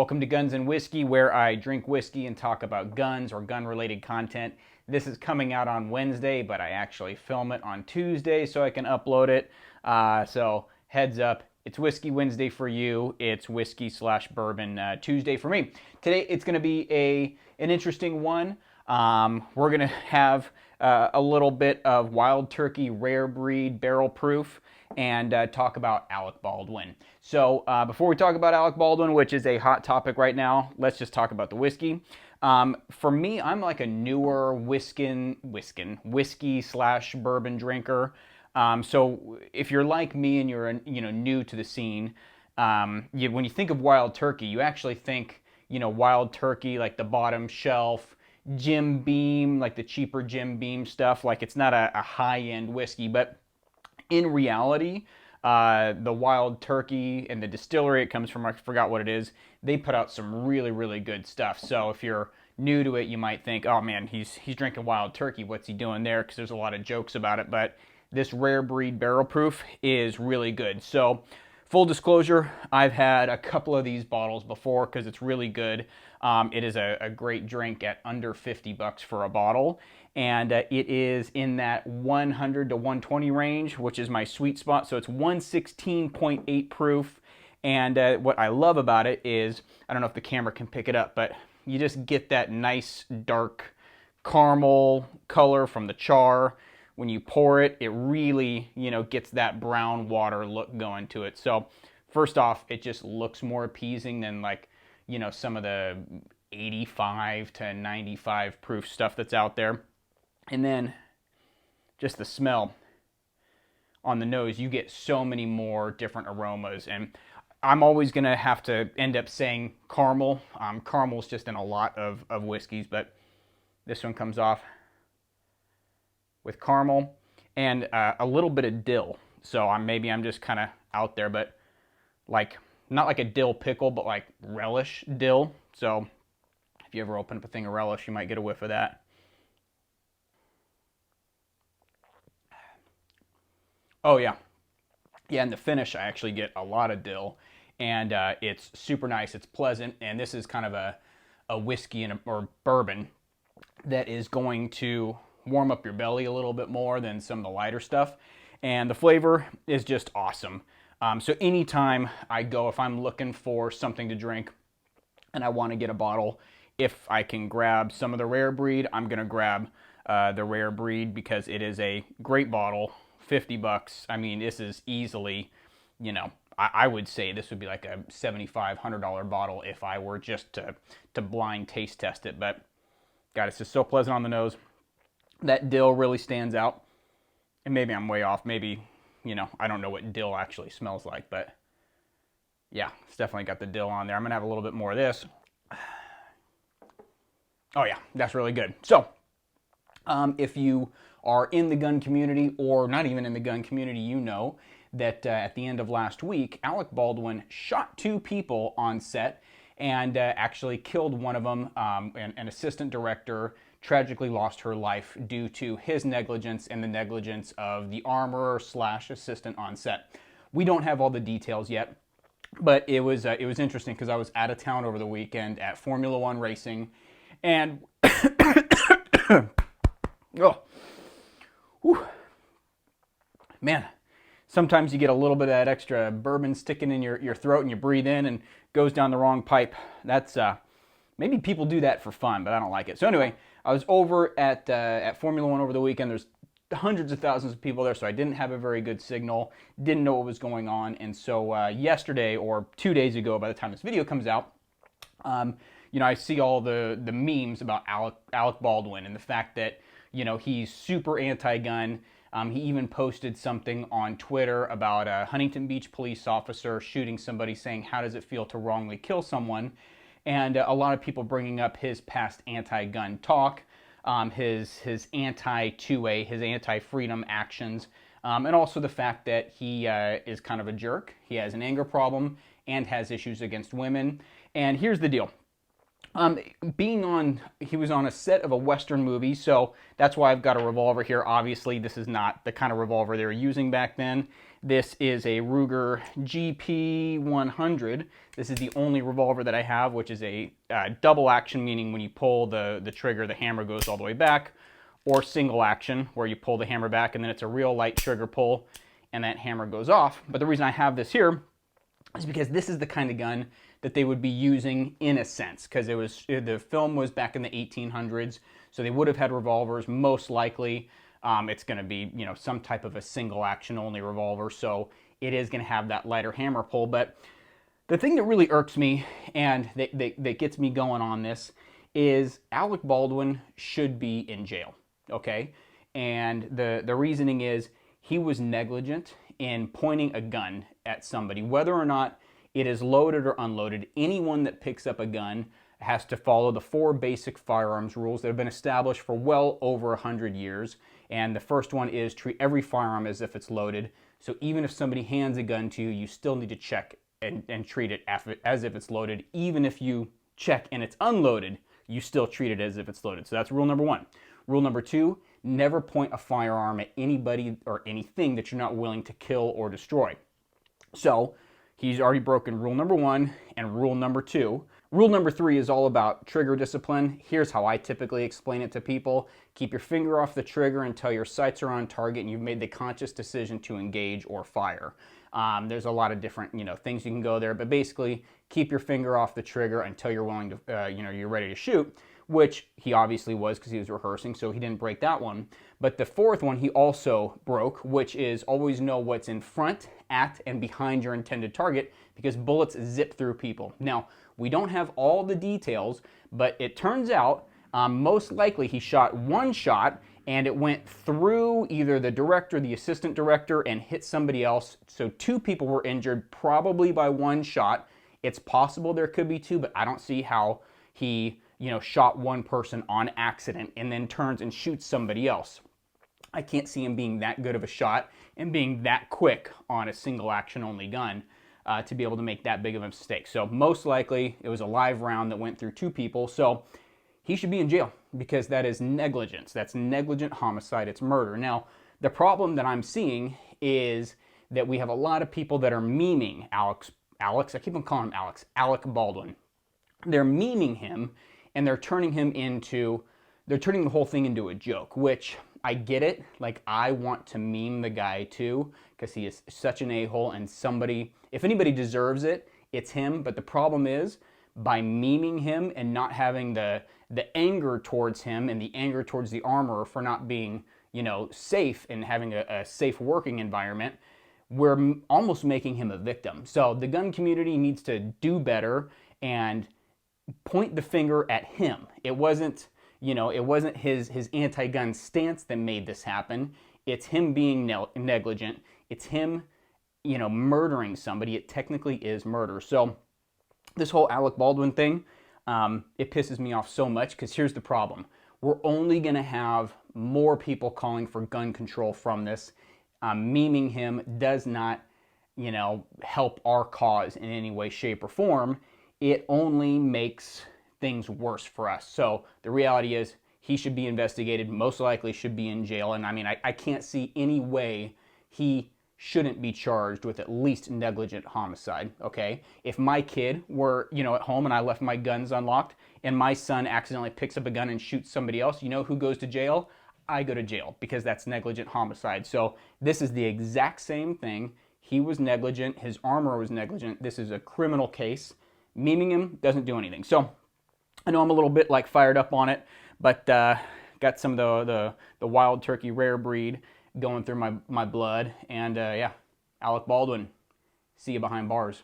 Welcome to Guns and Whiskey, where I drink whiskey and talk about guns or gun-related content. This is coming out on Wednesday, but I actually film it on Tuesday so I can upload it. So heads up, it's Whiskey Wednesday for you. It's whiskey/bourbon Tuesday for me. Today it's going to be an interesting one. We're going to have a little bit of Wild Turkey Rare Breed Barrel Proof and talk about Alec Baldwin. So before we talk about Alec Baldwin, which is a hot topic right now, let's just talk about the whiskey. For me, I'm like a newer whiskey/bourbon drinker. So if you're like me and you're new to the scene, when you think of Wild Turkey, you actually think Wild Turkey like the bottom shelf, Jim Beam, like the cheaper Jim Beam stuff. Like it's not a high-end whiskey, but in reality, the Wild Turkey and the distillery it comes from, I forgot what it is, they put out some really, really good stuff. So if you're new to it, you might think, oh man, he's drinking Wild Turkey. What's he doing there? Because there's a lot of jokes about it. But this Rare Breed Barrel Proof is really good. So full disclosure, I've had a couple of these bottles before because it's really good. It is a great drink at under $50 for a bottle. And it is in that 100 to 120 range, which is my sweet spot. So it's 116.8 proof. And what I love about it is, I don't know if the camera can pick it up, but you just get that nice dark caramel color from the char. When you pour it, it really, gets that brown water look going to it. So first off, it just looks more appeasing than like, some of the 85 to 95 proof stuff that's out there. And then just the smell on the nose, you get so many more different aromas. And I'm always going to have to end up saying caramel. Caramel's just in a lot of whiskeys, but this one comes off with caramel and a little bit of dill. So maybe I'm just kind of out there, but like not like a dill pickle, but like relish dill. So if you ever open up a thing of relish, you might get a whiff of that. Oh yeah. Yeah, in the finish I actually get a lot of dill, and it's super nice, it's pleasant, and this is kind of a whiskey or bourbon that is going to warm up your belly a little bit more than some of the lighter stuff, and the flavor is just awesome. So anytime I go, if I'm looking for something to drink and I want to get a bottle, if I can grab some of the Rare Breed, I'm going to grab the Rare Breed because it is a great bottle. $50. I mean, this is easily, I would say this would be like a $75-$100 bottle if I were just to blind taste test it. But God, it's just so pleasant on the nose. That dill really stands out. And maybe I'm way off. Maybe, I don't know what dill actually smells like, but yeah, it's definitely got the dill on there. I'm gonna have a little bit more of this. Oh yeah, that's really good. So, if you are in the gun community or not even in the gun community, you know that at the end of last week, Alec Baldwin shot 2 people on set and actually killed one of them. An assistant director tragically lost her life due to his negligence and the negligence of the armorer/assistant on set. We don't have all the details yet, but it was interesting because I was out of town over the weekend at Formula One racing, and oh, whew. Man, sometimes you get a little bit of that extra bourbon sticking in your throat and you breathe in and goes down the wrong pipe. That's maybe people do that for fun, but I don't like it. So anyway, I was over at Formula One over the weekend. There's hundreds of thousands of people there, so I didn't have a very good signal, didn't know what was going on, and so yesterday or 2 days ago, by the time this video comes out, I see all the memes about Alec Baldwin and the fact that he's super anti-gun. He even posted something on Twitter about a Huntington Beach police officer shooting somebody, saying, "How does it feel to wrongly kill someone?" And a lot of people bringing up his past anti-gun talk, his anti-2A, his anti-freedom actions, and also the fact that he is kind of a jerk. He has an anger problem and has issues against women. And here's the deal. Um, he was on a set of a Western movie, so that's why I've got a revolver here. Obviously, this is not the kind of revolver they were using back then. This is a Ruger GP 100. This is the only revolver that I have, which is a double action, meaning when you pull the trigger, the hammer goes all the way back, or single action, where you pull the hammer back and then it's a real light trigger pull and that hammer goes off. But the reason I have this here is because this is the kind of gun that they would be using in a sense, because the film was back in the 1800s, so they would have had revolvers most likely. It's going to be some type of a single action only revolver, so it is going to have that lighter hammer pull. But the thing that really irks me and that gets me going on this is Alec Baldwin should be in jail, okay? And the reasoning is he was negligent in pointing a gun at somebody, whether or not it is loaded or unloaded. Anyone that picks up a gun has to follow the 4 basic firearms rules that have been established for well over 100 years. And the first one is treat every firearm as if it's loaded. So even if somebody hands a gun to you, you still need to check and treat it as if it's loaded. Even if you check and it's unloaded, you still treat it as if it's loaded. So that's rule number 1. Rule number 2, never point a firearm at anybody or anything that you're not willing to kill or destroy. So he's already broken rule number 1 and rule number 2. Rule number 3 is all about trigger discipline. Here's how I typically explain it to people. Keep your finger off the trigger until your sights are on target and you've made the conscious decision to engage or fire. There's a lot of different things you can go there, but basically keep your finger off the trigger until you're willing to, you're ready to shoot, which he obviously was because he was rehearsing, so he didn't break that one. But the 4th one he also broke, which is always know what's in front, at, and behind your intended target, because bullets zip through people. Now, we don't have all the details, but it turns out most likely he shot one shot and it went through either the director, the assistant director, and hit somebody else. So 2 people were injured, probably by one shot. It's possible there could be 2, but I don't see how he shot one person on accident and then turns and shoots somebody else. I can't see him being that good of a shot and being that quick on a single action only gun to be able to make that big of a mistake. So most likely it was a live round that went through 2 people. So he should be in jail because that is negligence. That's negligent homicide. It's murder. Now, the problem that I'm seeing is that we have a lot of people that are memeing I keep on calling him Alec Baldwin. They're memeing him and they're turning the whole thing into a joke, which I get it. Like, I want to meme the guy too, because he is such an a-hole, and if anybody deserves it, it's him. But the problem is, by memeing him and not having the anger towards him and the anger towards the armorer for not being, safe and having a safe working environment, we're almost making him a victim. So the gun community needs to do better and point the finger at him. It wasn't his anti-gun stance that made this happen. It's him being negligent. It's him, murdering somebody. It technically is murder. So this whole Alec Baldwin thing, it pisses me off so much because here's the problem. We're only going to have more people calling for gun control from this. Memeing him does not, help our cause in any way, shape, or form. It only makes things worse for us. So the reality is he should be investigated, most likely should be in jail. And I mean, I can't see any way he shouldn't be charged with at least negligent homicide, okay? If my kid were, at home and I left my guns unlocked and my son accidentally picks up a gun and shoots somebody else, who goes to jail? I go to jail because that's negligent homicide. So this is the exact same thing. He was negligent. His armorer was negligent. This is a criminal case. Memeing him doesn't do anything. So I know I'm a little bit fired up on it, but got some of the wild turkey rare breed going through my blood. And yeah, Alec Baldwin, see you behind bars.